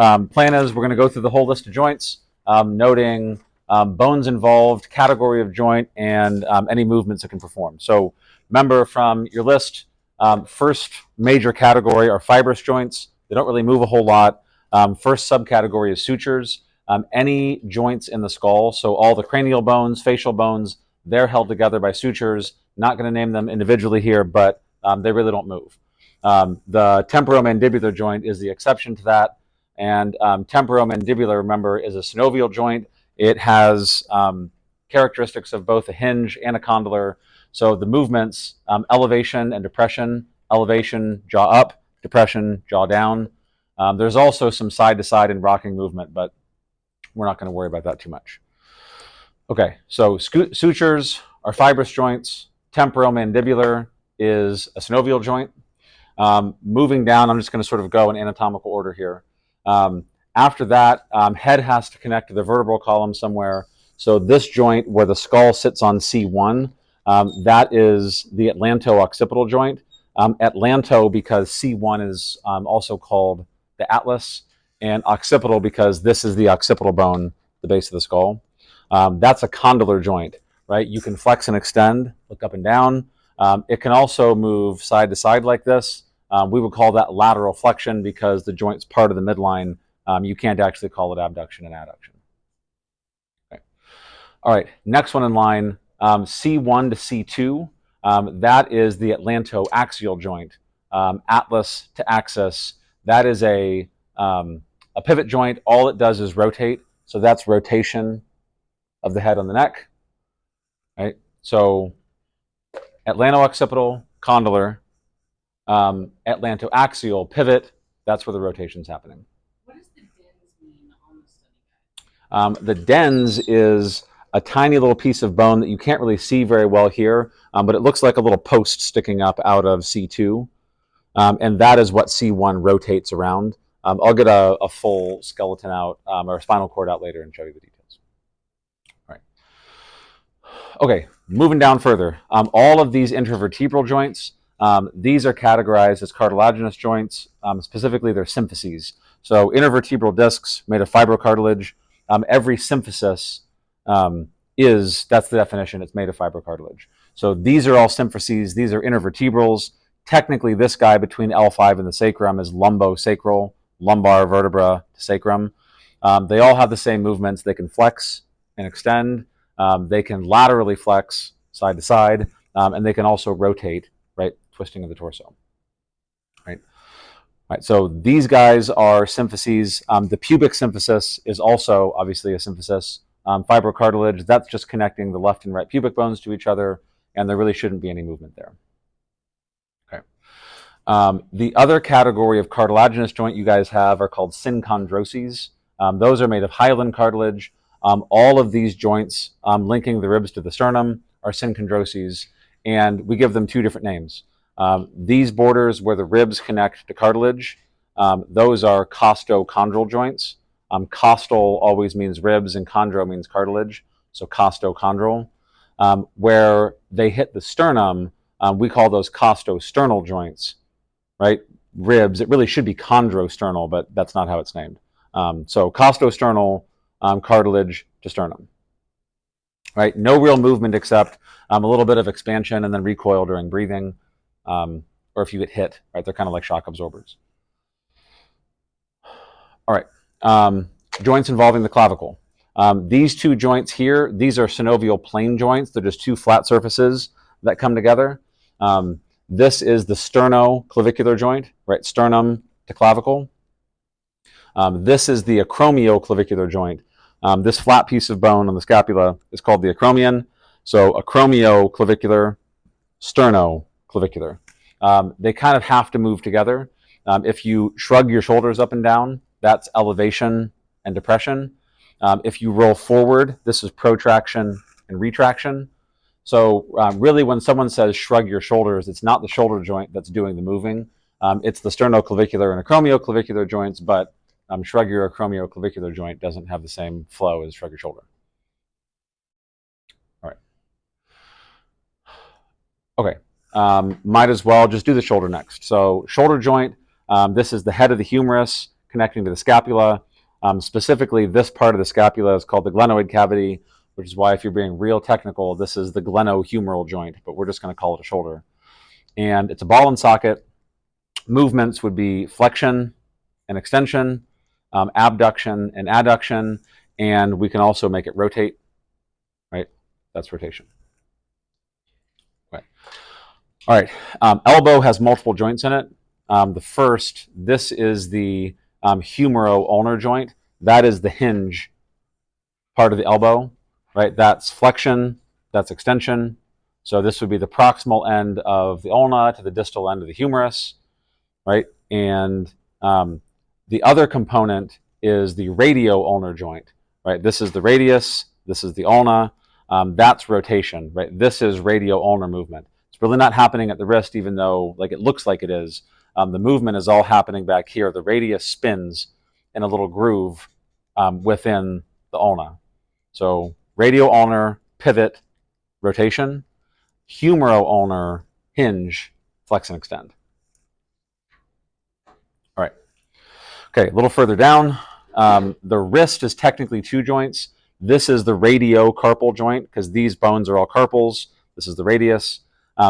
Plan is we're going to go through the whole list of joints, noting bones involved, category of joint, and any movements it can perform. So remember from your list, first major category are fibrous joints. They don't really move a whole lot. First subcategory is sutures. Any joints in the skull, so all the cranial bones, facial bones, they're held together by sutures. Not going to name them individually here, but they really don't move. The temporomandibular joint is the exception to that. And temporomandibular, remember, is a synovial joint. It has characteristics of both a hinge and a condylar. So the movements, elevation and depression, elevation, jaw up, depression, jaw down. There's also some side-to-side and rocking movement, but we're not going to worry about that too much. Okay, so sutures are fibrous joints. Temporomandibular is a synovial joint. Moving down, I'm just going to sort of go in anatomical order here. After that, head has to connect to the vertebral column somewhere. So this joint where the skull sits on C1, that is the atlanto-occipital joint. Atlanto because C1 is also called the atlas, and occipital because this is the occipital bone, the base of the skull. That's a condylar joint, right? You can flex and extend, look up and down. It can also move side to side like this. We would call that lateral flexion because the joint's part of the midline. You can't actually call it abduction and adduction. Okay. All right, next one in line, C1 to C2. That is the atlanto-axial joint. Atlas to axis, that is a pivot joint. All it does is rotate. So that's rotation of the head on the neck. Right? So atlanto-occipital, condylar, atlanto-axial, pivot, that's where the rotation's happening. What does the dens mean on the study guide? The dens is a tiny little piece of bone that you can't really see very well here, but it looks like a little post sticking up out of C2, and that is what C1 rotates around. I'll get a full skeleton out, or spinal cord out later and show you the details. All right. Okay, moving down further. All of these intervertebral joints, these are categorized as cartilaginous joints. Specifically, they're symphyses. So intervertebral discs made of fibrocartilage. Every symphysis that's the definition, it's made of fibrocartilage. So these are all symphyses. These are intervertebrals. Technically, this guy between L5 and the sacrum is lumbosacral, lumbar vertebra to sacrum. They all have the same movements. They can flex and extend. They can laterally flex side to side, and they can also rotate, right, twisting of the torso. Right, so these guys are symphyses. The pubic symphysis is also obviously a symphysis. Fibrocartilage, that's just connecting the left and right pubic bones to each other, and there really shouldn't be any movement there. Okay. The other category of cartilaginous joint you guys have are called synchondroses. Those are made of hyaline cartilage. All of these joints linking the ribs to the sternum are synchondroses, and we give them two different names. These borders where the ribs connect to cartilage, those are costochondral joints. Costal always means ribs, and chondro means cartilage, so costochondral. Where they hit the sternum, we call those costosternal joints, right? Ribs, it really should be chondrosternal, but that's not how it's named. So costosternal cartilage to sternum, right? No real movement except a little bit of expansion and then recoil during breathing, or if you get hit, right? They're kind of like shock absorbers. All right, joints involving the clavicle. These two joints here, these are synovial plane joints. They're just two flat surfaces that come together. This is the sternoclavicular joint, right? Sternum to clavicle. This is the acromioclavicular joint. This flat piece of bone on the scapula is called the acromion. So acromioclavicular, sternoclavicular. They kind of have to move together. If you shrug your shoulders up and down, that's elevation and depression. If you roll forward, this is protraction and retraction. So really when someone says shrug your shoulders, it's not the shoulder joint that's doing the moving. It's the sternoclavicular and acromioclavicular joints, but shrug your acromioclavicular joint doesn't have the same flow as shrug your shoulder. All right. Okay. Might as well just do the shoulder next. So shoulder joint, this is the head of the humerus, connecting to the scapula. Specifically, this part of the scapula is called the glenoid cavity, which is why if you're being real technical, this is the glenohumeral joint, but we're just going to call it a shoulder. And it's a ball and socket. Movements would be flexion and extension, abduction and adduction, and we can also make it rotate, right? That's rotation. Right. All right. Elbow has multiple joints in it. The first, this is the humero-ulnar joint. That is the hinge part of the elbow, right? That's flexion, that's extension. So this would be the proximal end of the ulna to the distal end of the humerus, right? And the other component is the radio-ulnar joint, right? This is the radius, this is the ulna, that's rotation, right? This is radio-ulnar movement. It's really not happening at the wrist, even though like it looks like it is. The movement is all happening back here. The radius spins in a little groove within the ulna. So radio-ulnar, pivot, rotation, humero-ulnar, hinge, flex and extend. All right. Okay, a little further down, the wrist is technically two joints. This is the radiocarpal joint because these bones are all carpals. This is the radius.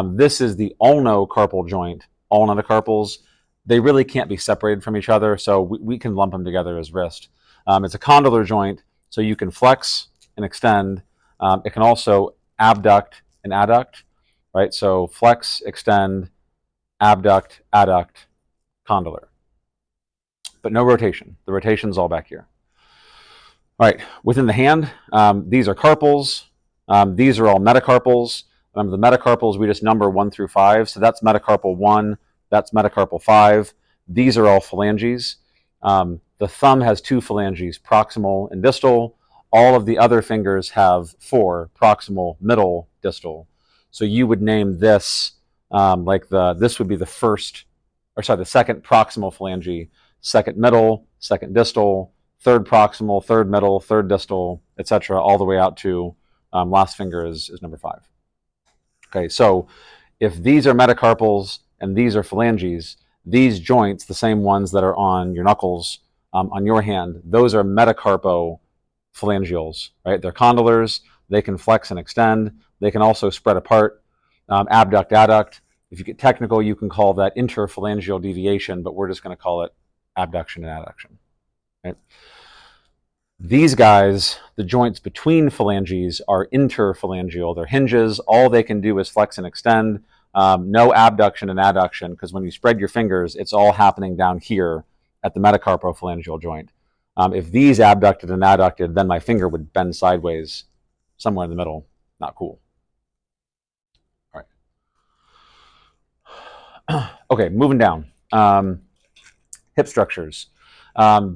This is the ulnocarpal joint, ulna to carpals. They really can't be separated from each other, so we can lump them together as wrist. It's a condylar joint, so you can flex and extend. It can also abduct and adduct, right? So flex, extend, abduct, adduct, condylar. But no rotation. The rotation's all back here. All right, within the hand, these are carpals. These are all metacarpals. Remember, the metacarpals, we just number 1 through 5. So that's metacarpal 1, that's metacarpal 5. These are all phalanges. The thumb has 2 phalanges, proximal and distal. All of the other fingers have 4, proximal, middle, distal. So you would name this this would be the second proximal phalange, second middle, second distal, third proximal, third middle, third distal, etc., all the way out to last finger is number 5. Okay, so if these are metacarpals and these are phalanges, these joints, the same ones that are on your knuckles, on your hand, those are metacarpophalangeals, right? They're condylars. They can flex and extend. They can also spread apart, abduct, adduct. If you get technical, you can call that interphalangeal deviation, but we're just going to call it abduction and adduction. Right? These guys, the joints between phalanges, are interphalangeal. They're hinges. All they can do is flex and extend. No abduction and adduction, because when you spread your fingers, it's all happening down here at the metacarpophalangeal joint. If these abducted and adducted, then my finger would bend sideways somewhere in the middle. Not cool. All right. Okay, moving down. Hip structures.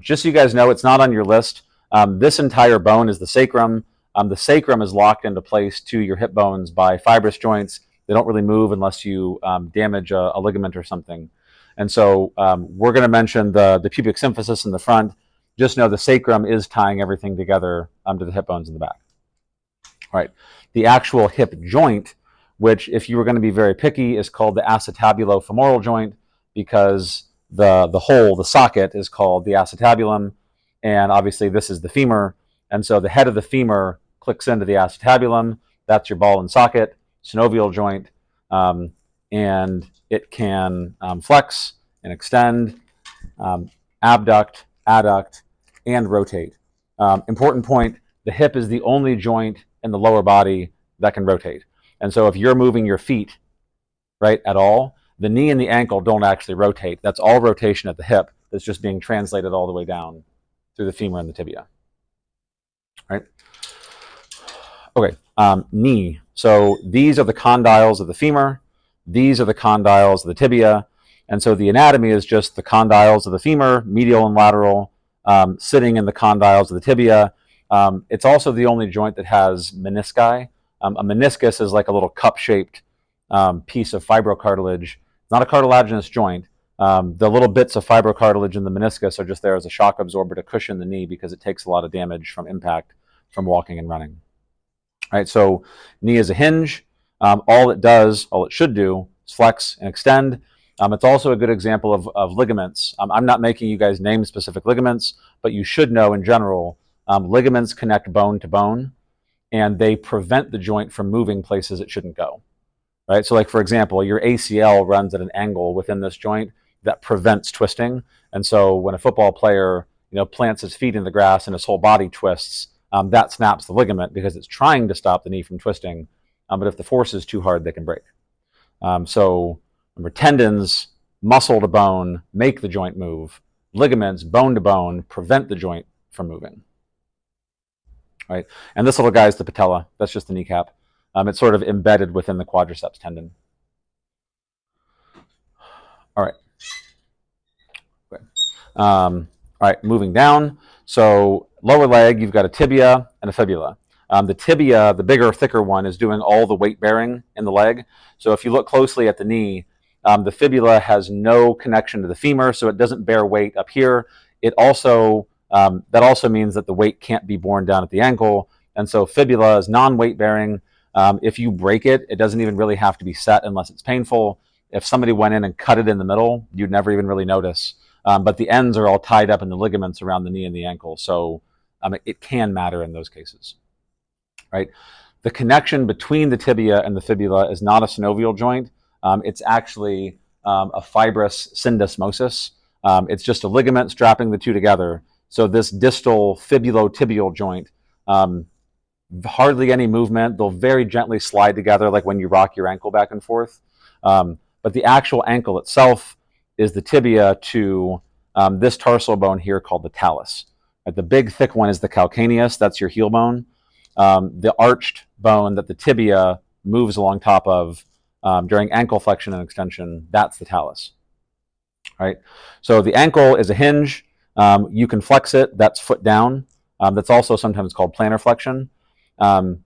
Just so you guys know, it's not on your list. This entire bone is the sacrum. The sacrum is locked into place to your hip bones by fibrous joints. They don't really move unless you damage a ligament or something. And so we're going to mention the pubic symphysis in the front. Just know the sacrum is tying everything together to the hip bones in the back. All right. The actual hip joint, which if you were going to be very picky, is called the acetabulofemoral joint because the hole, the socket, is called the acetabulum. And obviously this is the femur. And so the head of the femur clicks into the acetabulum. That's your ball and socket, synovial joint. And it can flex and extend, abduct, adduct, and rotate. Important point, the hip is the only joint in the lower body that can rotate. And so if you're moving your feet, right, at all, the knee and the ankle don't actually rotate. That's all rotation at the hip that's just being translated all the way down through the femur and the tibia. Right? Okay, knee. So these are the condyles of the femur. These are the condyles of the tibia. And so the anatomy is just the condyles of the femur, medial and lateral, sitting in the condyles of the tibia. It's also the only joint that has menisci. A meniscus is like a little cup-shaped piece of fibrocartilage. It's not a cartilaginous joint. The little bits of fibrocartilage in the meniscus are just there as a shock absorber to cushion the knee because it takes a lot of damage from impact from walking and running. All right, so knee is a hinge. All it should do is flex and extend. It's also a good example of ligaments. I'm not making you guys name specific ligaments, but you should know in general, ligaments connect bone to bone, and they prevent the joint from moving places it shouldn't go. Right? So like, for example, your ACL runs at an angle within this joint that prevents twisting. And so when a football player, plants his feet in the grass and his whole body twists, that snaps the ligament because it's trying to stop the knee from twisting. But if the force is too hard, they can break. So remember, tendons, muscle to bone, make the joint move. Ligaments, bone to bone, prevent the joint from moving. Right? And this little guy is the patella. That's just the kneecap. It's sort of embedded within the quadriceps tendon. All right. Okay. All right, moving down. So lower leg, you've got a tibia and a fibula. The tibia, the bigger, thicker one, is doing all the weight bearing in the leg. So if you look closely at the knee, the fibula has no connection to the femur, so it doesn't bear weight up here. It also that also means that the weight can't be borne down at the ankle, and so fibula is non-weight bearing. If you break it, it doesn't even really have to be set unless it's painful. If somebody went in and cut it in the middle, you'd never even really notice. But the ends are all tied up in the ligaments around the knee and the ankle, so it can matter in those cases. Right? The connection between the tibia and the fibula is not a synovial joint. It's actually a fibrous syndesmosis. It's just a ligament strapping the two together. So this distal fibulotibial joint, hardly any movement. They'll very gently slide together like when you rock your ankle back and forth. But the actual ankle itself is the tibia to this tarsal bone here called the talus. The big thick one is the calcaneus. That's your heel bone. The arched bone that the tibia moves along top of during ankle flexion and extension, that's the talus. Right? So the ankle is a hinge. You can flex it. That's foot down. That's also sometimes called plantar flexion. Sorry,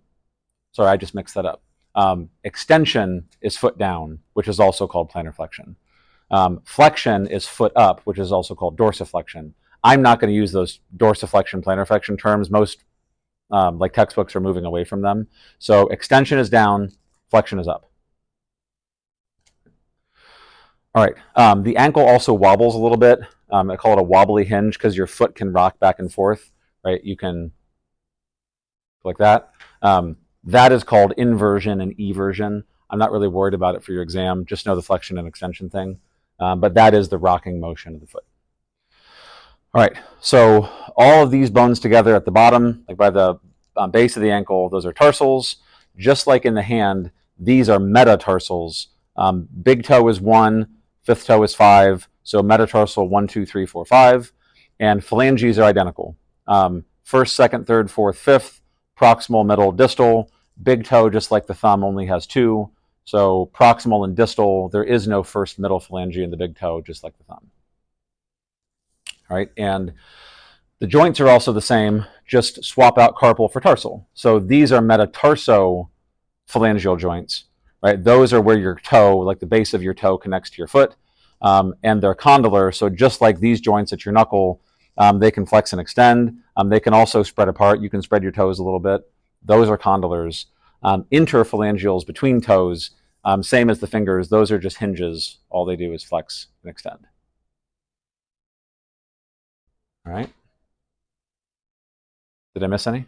I just mixed that up. Extension is foot down, which is also called plantar flexion. Flexion is foot up, which is also called dorsiflexion. I'm not going to use those dorsiflexion, plantar flexion terms. Most like textbooks are moving away from them. So extension is down, flexion is up. All right. The ankle also wobbles a little bit. I call it a wobbly hinge because your foot can rock back and forth. Right? You can like that. That is called inversion and eversion. I'm not really worried about it for your exam. Just know the flexion and extension thing. But that is the rocking motion of the foot. All right, so all of these bones together at the bottom, like by the base of the ankle, those are tarsals. Just like in the hand, these are metatarsals. Big toe is 1, fifth toe is 5, so metatarsal 1, 2, 3, 4, 5. And phalanges are identical. First, second, third, fourth, fifth, proximal, middle, distal. Big toe, just like the thumb, only has 2. So proximal and distal, there is no first, middle phalange in the big toe, just like the thumb. All right, and the joints are also the same, just swap out carpal for tarsal. So these are metatarso-phalangeal joints, right? Those are where your toe, like the base of your toe, connects to your foot, and they're condylar. So just like these joints at your knuckle, they can flex and extend. They can also spread apart. You can spread your toes a little bit. Those are condylars. Interphalangeals between toes, same as the fingers. Those are just hinges. All they do is flex and extend. All right. Did I miss any?